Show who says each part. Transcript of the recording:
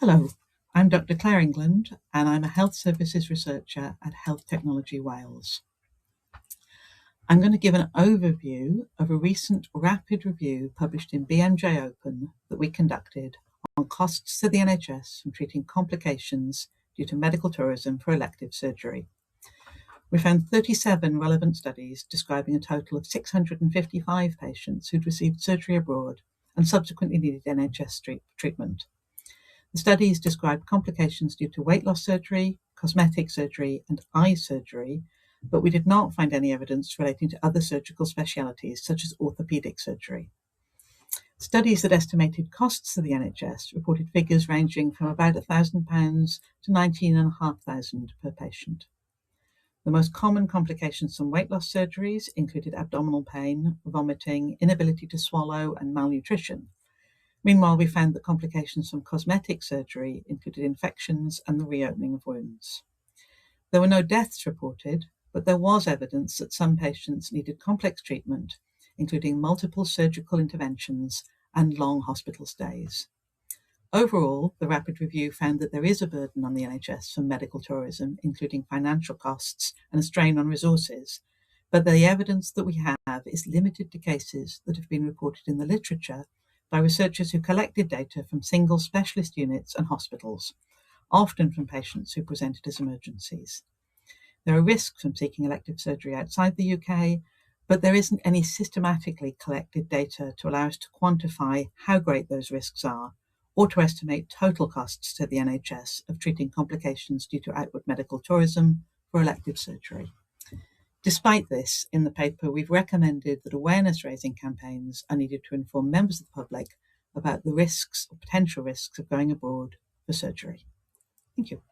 Speaker 1: Hello, I'm Dr. Clare England and I'm a health services researcher at Health Technology Wales. I'm going to give an overview of a recent rapid review published in BMJ Open that we conducted on costs to the NHS from treating complications due to medical tourism for elective surgery. We found 37 relevant studies describing a total of 655 patients who'd received surgery abroad and subsequently needed NHS treatment. The studies described complications due to weight loss surgery, cosmetic surgery, and eye surgery, but we did not find any evidence relating to other surgical specialities, such as orthopedic surgery. Studies that estimated costs to the NHS reported figures ranging from about £1,000 to £19,500 per patient. The most common complications from weight loss surgeries included abdominal pain, vomiting, inability to swallow, and malnutrition. Meanwhile, we found that complications from cosmetic surgery included infections and the reopening of wounds. There were no deaths reported, but there was evidence that some patients needed complex treatment, including multiple surgical interventions and long hospital stays. Overall, the rapid review found that there is a burden on the NHS from medical tourism, including financial costs and a strain on resources, but the evidence that we have is limited to cases that have been reported in the literature by researchers who collected data from single specialist units and hospitals, often from patients who presented as emergencies. There are risks from seeking elective surgery outside the UK, but there isn't any systematically collected data to allow us to quantify how great those risks are, or to estimate total costs to the NHS of treating complications due to outward medical tourism for elective surgery. Despite this, in the paper, we've recommended that awareness-raising campaigns are needed to inform members of the public about the risks or potential risks of going abroad for surgery. Thank you.